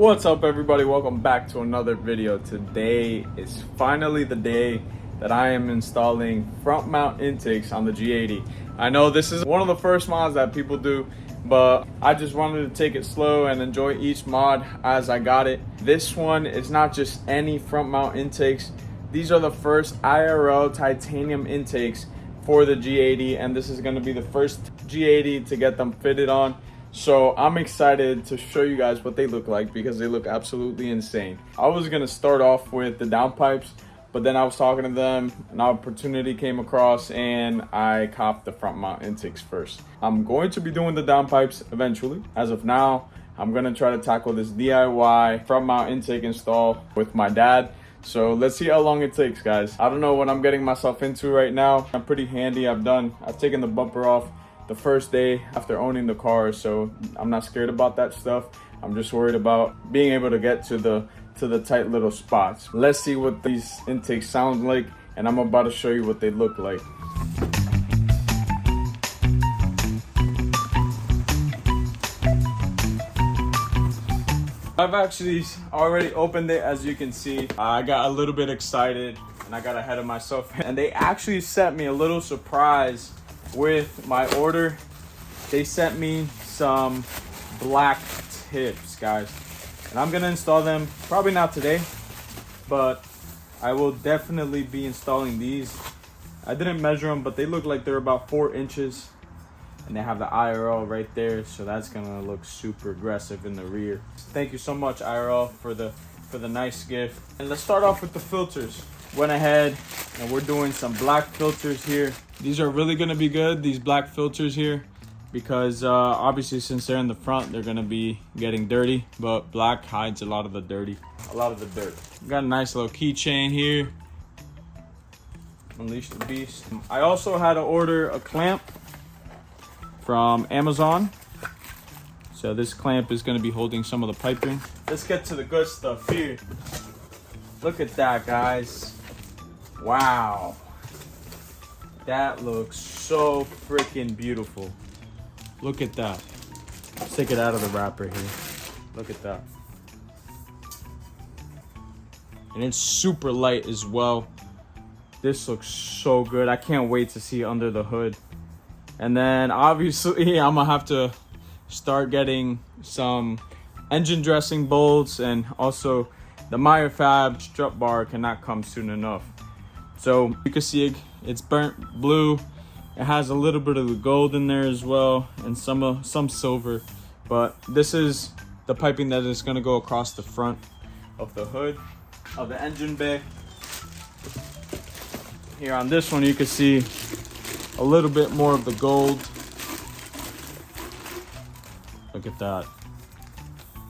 What's up, everybody? Welcome back to another video. Today is finally the day that I am installing front mount intakes on the G80. I know this is one of the first mods that people do, but I just wanted to take it slow and enjoy each mod as I got it. This one is not just any front mount intakes. These are the first IRL titanium intakes for the G80, and this is going to be the first G80 to get them fitted on. So I'm excited to show you guys what they look like because they look absolutely insane. I was gonna start off with the downpipes, but then I was talking to them, an opportunity came across and I copped the front mount intakes first. I'm going to be doing the downpipes eventually. As of now, I'm gonna try to tackle this DIY front mount intake install with my dad. So let's see how long it takes, guys. I don't know what I'm getting myself into right now. I'm pretty handy. I've taken the bumper off the first day after owning the car, so I'm not scared about that stuff. I'm just worried about being able to get to the tight little spots. Let's see what these intakes sound like, and I'm about to show you what they look like. I've actually already opened it, as you can see. I got a little bit excited and I got ahead of myself, and they actually sent me a little surprise with my order. They sent me some black tips, guys, and I'm gonna install them probably not today, but I will definitely be installing these. I didn't measure them, but they look like they're about 4 inches, and they have the IRL right there, so that's gonna look super aggressive in the rear. Thank you so much, IRL, for the nice gift. And let's start off with the filters. Went ahead and we're doing some black filters here. These are really gonna be good, these black filters here, because obviously since they're in the front, they're gonna be getting dirty, but black hides a lot of the dirt. Got a nice little keychain here. Unleash the beast. I also had to order a clamp from Amazon. So this clamp is gonna be holding some of the piping. Let's get to the good stuff here. Look at that, guys. Wow, that looks so freaking beautiful. Look at that. Let's take it out of the wrapper here. Look at that. And it's super light as well. This looks so good. I can't wait to see under the hood. And then obviously I'm gonna have to start getting some engine dressing bolts, and also the Meyer Fab strut bar cannot come soon enough. So you can see it's burnt blue. It has a little bit of the gold in there as well, and some silver. But this is the piping that is going to go across the front of the hood of the engine bay. Here on this one, you can see a little bit more of the gold. Look at that.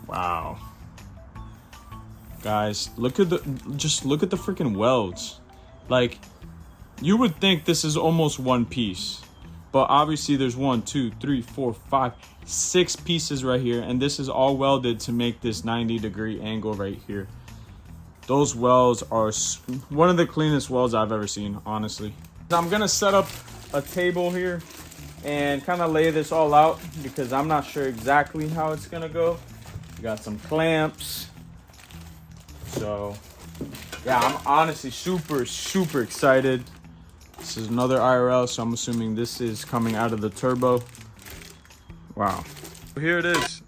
Wow. Guys, look at the freaking welds. Like, you would think this is almost one piece, but obviously there's 1, 2, 3, 4, 5, 6 pieces right here, and this is all welded to make this 90-degree angle right here. Those welds are one of the cleanest welds I've ever seen, honestly. I'm gonna set up a table here and kind of lay this all out because I'm not sure exactly how it's gonna go. We got some clamps. So yeah, I'm honestly super excited. This is another IRL, so I'm assuming this is coming out of the turbo. Wow. Here it is.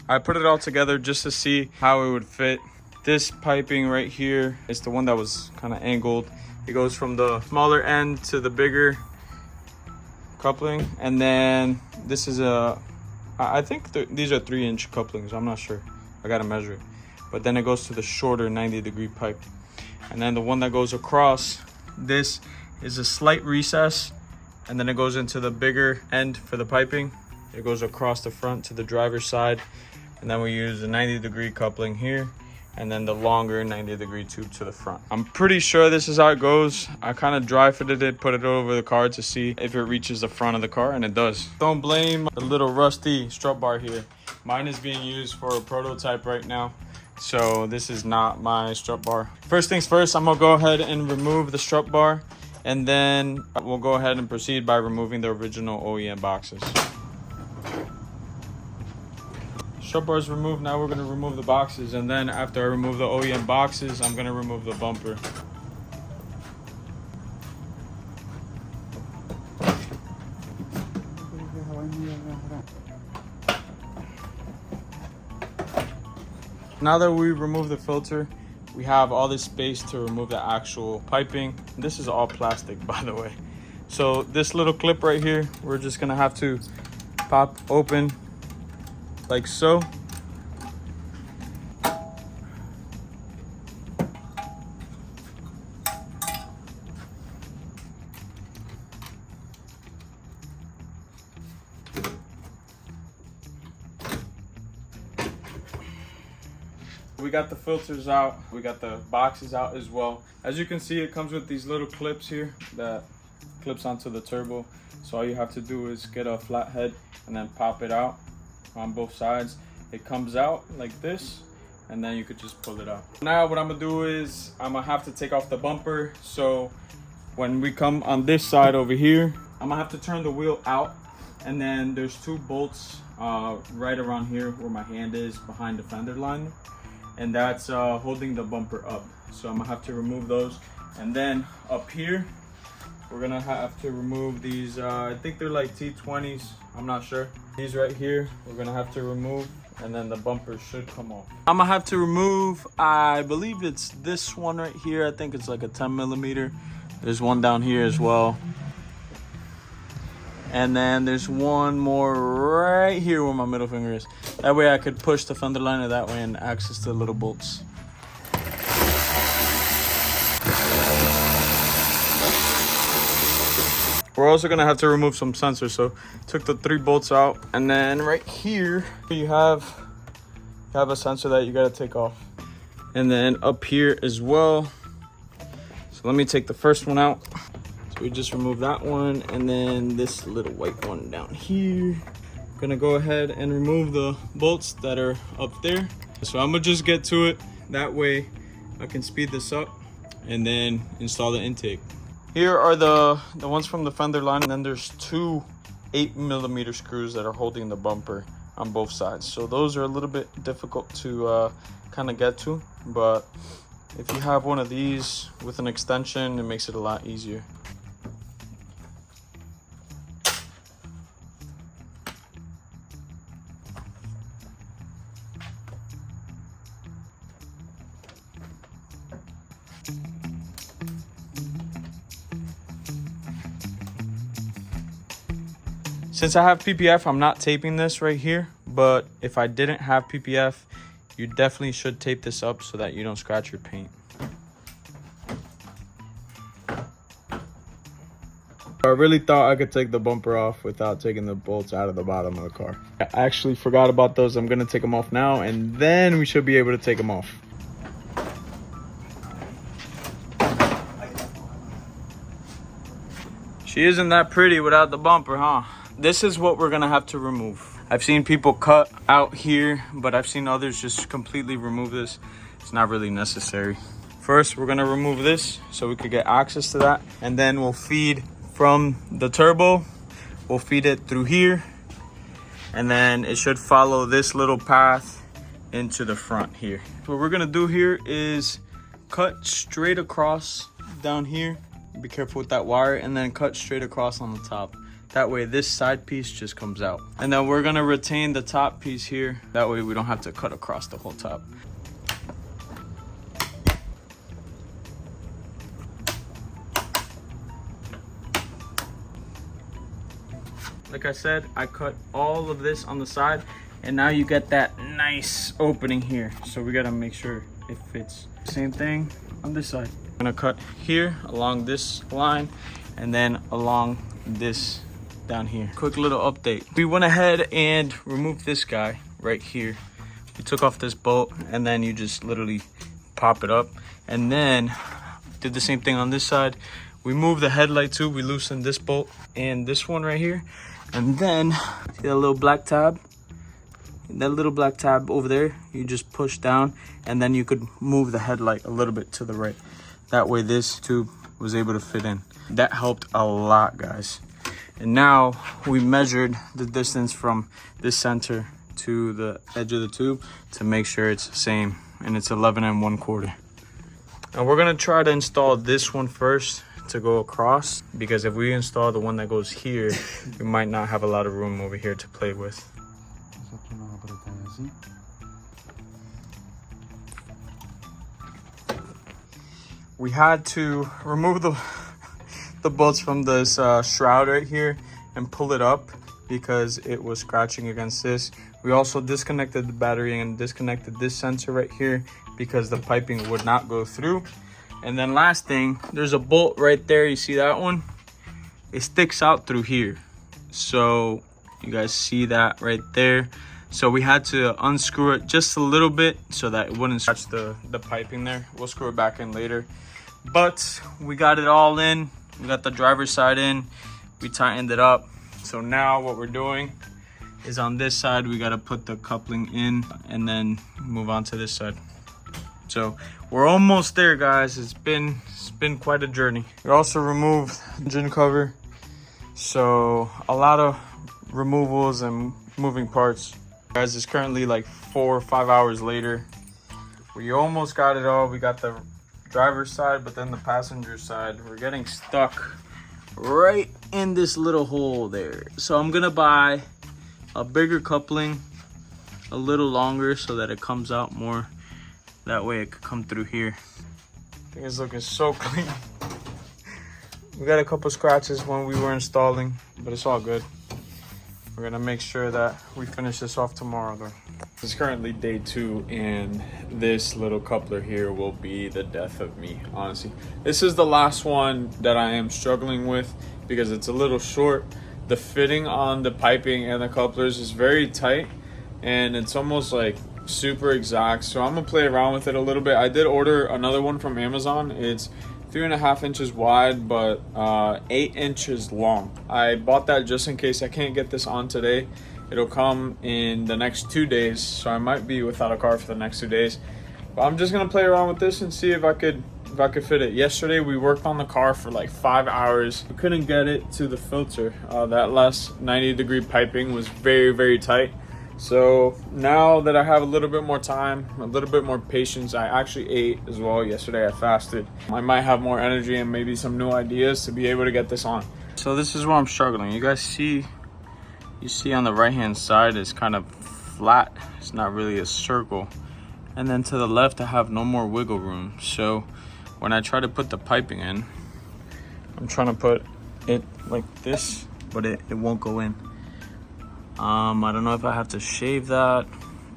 I put it all together just to see how it would fit. This piping right here is the one that was kind of angled. It goes from the smaller end to the bigger coupling, and then this is I think these are 3-inch couplings. I'm not sure, I gotta measure it. But then it goes to the shorter 90-degree pipe, and then the one that goes across this is a slight recess, and then it goes into the bigger end for the piping. It goes across the front to the driver's side, and then we use the 90-degree coupling here, and then the longer 90-degree tube to the front. I'm pretty sure this is how it goes. I kind of dry fitted it, put it over the car to see if it reaches the front of the car, and it does. Don't blame the little rusty strut bar here. Mine is being used for a prototype right now, so this is not my strut bar. First things first, I'm gonna go ahead and remove the strut bar, and then we'll go ahead and proceed by removing the original OEM boxes. Strut bar is removed. Now we're gonna remove the boxes, and then after I remove the OEM boxes, I'm gonna remove the bumper. Now that we remove the filter, we have all this space to remove the actual piping. This is all plastic, by the way. So this little clip right here, we're just gonna have to pop open like so. We got the filters out, we got the boxes out as well. As you can see, it comes with these little clips here that clips onto the turbo. So all you have to do is get a flat head and then pop it out on both sides. It comes out like this, and then you could just pull it out. Now what I'm gonna do is I'm gonna have to take off the bumper. So when we come on this side over here, I'm gonna have to turn the wheel out, and then there's two bolts right around here where my hand is behind the fender liner, and that's holding the bumper up. So I'm gonna have to remove those. And then up here, we're gonna have to remove these, I think they're like T20s, I'm not sure. These right here, we're gonna have to remove, and then the bumper should come off. I'm gonna have to remove, I believe it's this one right here. I think it's like a 10mm. There's one down here as well. And then there's one more right here where my middle finger is. That way I could push the fender liner that way and access the little bolts. We're also gonna have to remove some sensors. So took the 3 bolts out, and then right here you have a sensor that you gotta take off. And then up here as well. So let me take the first one out. We just remove that one, and then this little white one down here. Gonna go ahead and remove the bolts that are up there. So I'm gonna just get to it. That way I can speed this up and then install the intake. Here are the ones from the fender line, and then there's 2 8mm screws that are holding the bumper on both sides. So those are a little bit difficult to kind of get to, but if you have one of these with an extension, it makes it a lot easier. Since I have PPF, I'm not taping this right here, but if I didn't have PPF, you definitely should tape this up so that you don't scratch your paint. I really thought I could take the bumper off without taking the bolts out of the bottom of the car. I actually forgot about those. I'm gonna take them off now, and then we should be able to take them off. She isn't that pretty without the bumper, huh? This is what we're gonna have to remove. I've seen people cut out here, but I've seen others just completely remove this. It's not really necessary. First, we're gonna remove this so we could get access to that, and then we'll feed from the turbo. We'll feed it through here, and then it should follow this little path into the front here. What we're gonna do here is cut straight across down here. Be careful with that wire, and then cut straight across on the top. That way this side piece just comes out. And then we're gonna retain the top piece here. That way we don't have to cut across the whole top. Like I said, I cut all of this on the side, and now you get that nice opening here. So we gotta make sure it fits. Same thing on this side. I'm gonna cut here along this line, and then along this down here. Quick little update. We went ahead and removed this guy right here. We took off this bolt, and then you just literally pop it up, and then did the same thing on this side. We moved the headlight too. We loosened this bolt and this one right here, and then see that little black tab? That little black tab over there, you just push down, and then you could move the headlight a little bit to the right. That way this tube was able to fit in. That helped a lot, guys. And now we measured the distance from this center to the edge of the tube to make sure it's the same, and it's 11 1/4. And we're gonna try to install this one first to go across, because if we install the one that goes here, we might not have a lot of room over here to play with. We had to remove the bolts from this shroud right here and pull it up because it was scratching against this. We also disconnected the battery and disconnected this sensor right here because the piping would not go through. And then last thing, there's a bolt right there. You see that one? It sticks out through here. So you guys see that right there. So we had to unscrew it just a little bit so that it wouldn't scratch the piping there. We'll screw it back in later. But we got it all in. We got the driver's side in. We tightened it up. So now what we're doing is on this side, we got to put the coupling in and then move on to this side. So we're almost there, guys. It's been quite a journey. We also removed the engine cover. So a lot of removals and moving parts. Guys, it's currently like 4 or 5 hours later. We almost got it all. We got the driver's side, but then the passenger side, we're getting stuck right in this little hole there. So I'm gonna buy a bigger coupling, a little longer, so that it comes out more. That way it could come through here. I think it's looking so clean. We got a couple scratches when we were installing, but it's all good. We're gonna make sure that we finish this off tomorrow though. It's currently day 2, and this little coupler here will be the death of me, honestly. This is the last one that I am struggling with because it's a little short. The fitting on the piping and the couplers is very tight, and it's almost like super exact. So I'm gonna play around with it a little bit. I did order another one from Amazon. It's 3.5 inches wide, but 8 inches long. I bought that just in case I can't get this on today. It'll come in the next 2 days, so I might be without a car for the next 2 days. But I'm just gonna play around with this and see if I could fit it. Yesterday we worked on the car for like 5 hours. We couldn't get it to the filter. That last 90-degree piping was very, very tight. So now that I have a little bit more time, a little bit more patience, I actually ate as well. Yesterday I fasted. I might have more energy and maybe some new ideas to be able to get this on. So this is where I'm struggling. You guys see, you see on the right hand side it's kind of flat. It's not really a circle. And then to the left I have no more wiggle room. So when I try to put the piping in, I'm trying to put it like this, but it won't go in. I don't know if I have to shave that,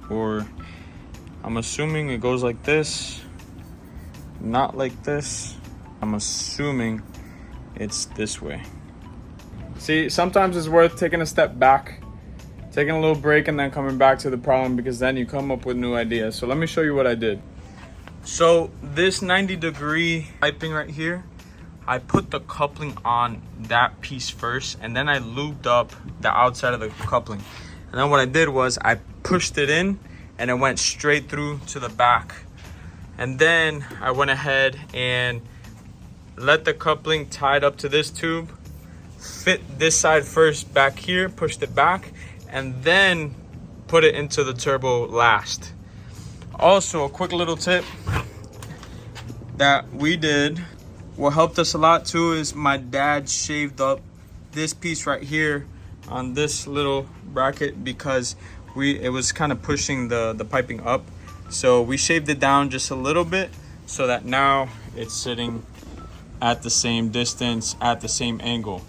or I'm assuming it goes like this, not like this. I'm assuming it's this way. See, sometimes it's worth taking a step back, taking a little break, and then coming back to the problem, because then you come up with new ideas. So let me show you what I did. So this 90-degree piping right here, I put the coupling on that piece first, and then I lubed up the outside of the coupling. And then what I did was I pushed it in, and it went straight through to the back. And then I went ahead and let the coupling tied up to this tube, fit this side first back here, pushed it back, and then put it into the turbo last. Also, a quick little tip that we did, what helped us a lot too, is my dad shaved up this piece right here on this little bracket because it was kind of pushing the piping up. So we shaved it down just a little bit so that now it's sitting at the same distance, at the same angle.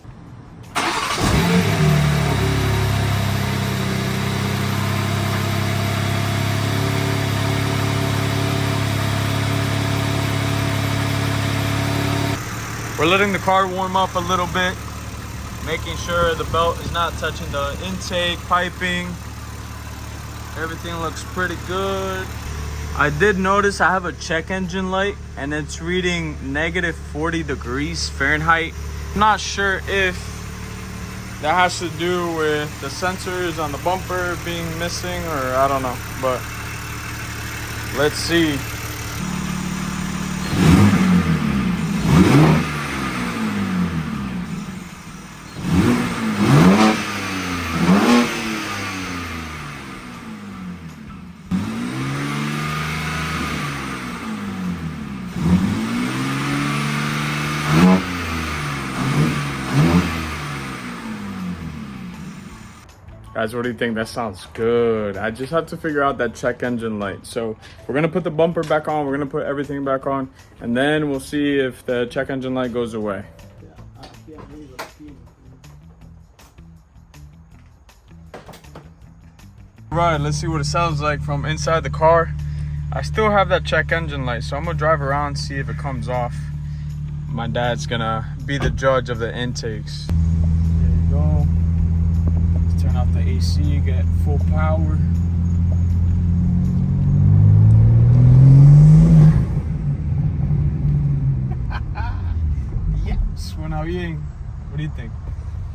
We're letting the car warm up a little bit, making sure the belt is not touching the intake piping. Everything looks pretty good. I did notice I have a check engine light and it's reading -40 degrees Fahrenheit. I'm not sure if that has to do with the sensors on the bumper being missing, or I don't know, but let's see. Guys, what do you think? That sounds good. I just have to figure out that check engine light. So we're gonna put the bumper back on, we're gonna put everything back on, and then we'll see if the check engine light goes away. Right, let's see what it sounds like from inside the car. I still have that check engine light, so I'm gonna drive around, see if it comes off. My dad's gonna be the judge of the intakes. There you go. Let's turn off the AC, get full power. Yeah, suena bien. What do you think?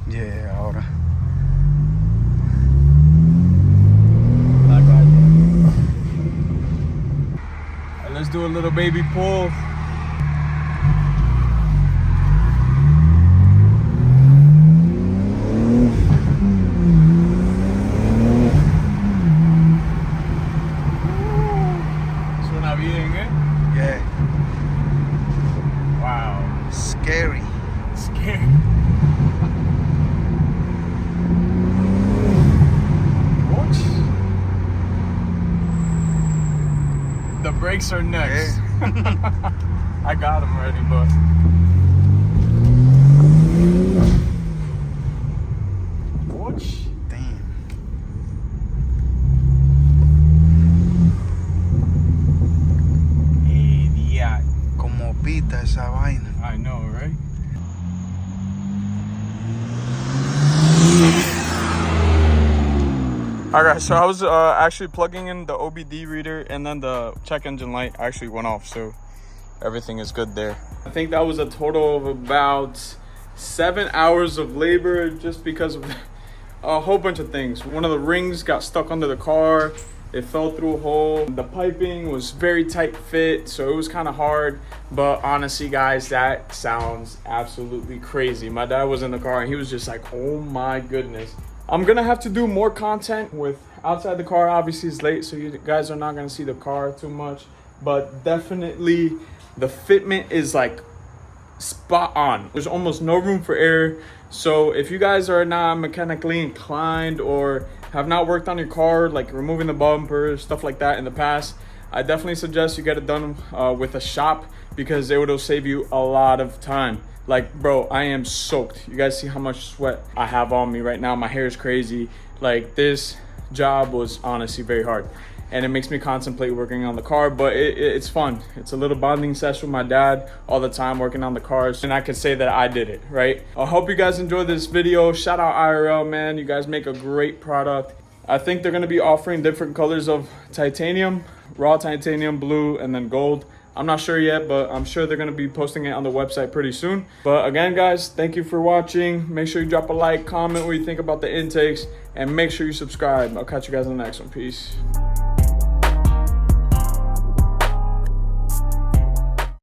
Yeah, ahora. Let's do a little baby pull. Suena bien, eh? Yeah. Wow. Scary. Scary. The brakes are next. Yeah. I got them ready, but watch. Damn. Yeah. Como pita esa vaina. I know, right? Alright, so I was actually plugging in the OBD reader, and then the check engine light actually went off, so everything is good there. I think that was a total of about 7 hours of labor just because of a whole bunch of things. One of the rings got stuck under the car. It fell through a hole. The piping was very tight fit, so it was kind of hard. But honestly, guys, that sounds absolutely crazy. My dad was in the car and he was just like, oh my goodness. I'm gonna have to do more content with outside the car. Obviously it's late, so you guys are not gonna see the car too much, but definitely the fitment is like spot on. There's almost no room for error. So if you guys are not mechanically inclined or have not worked on your car, like removing the bumper, stuff like that in the past, I definitely suggest you get it done with a shop, because it will save you a lot of time. Like, bro, I am soaked. You guys see how much sweat I have on me right now. My hair is crazy. Like, this job was honestly very hard, and it makes me contemplate working on the car, but it's fun. It's a little bonding session with my dad all the time, working on the cars, and I can say that I did it, right? I hope you guys enjoyed this video. Shout out IRL, man. You guys make a great product. I think they're gonna be offering different colors of titanium, raw titanium, blue, and then gold. I'm not sure yet, but I'm sure they're gonna be posting it on the website pretty soon. But again, guys, thank you for watching. Make sure you drop a like, comment what you think about the intakes, and make sure you subscribe. I'll catch you guys in the next one. Peace.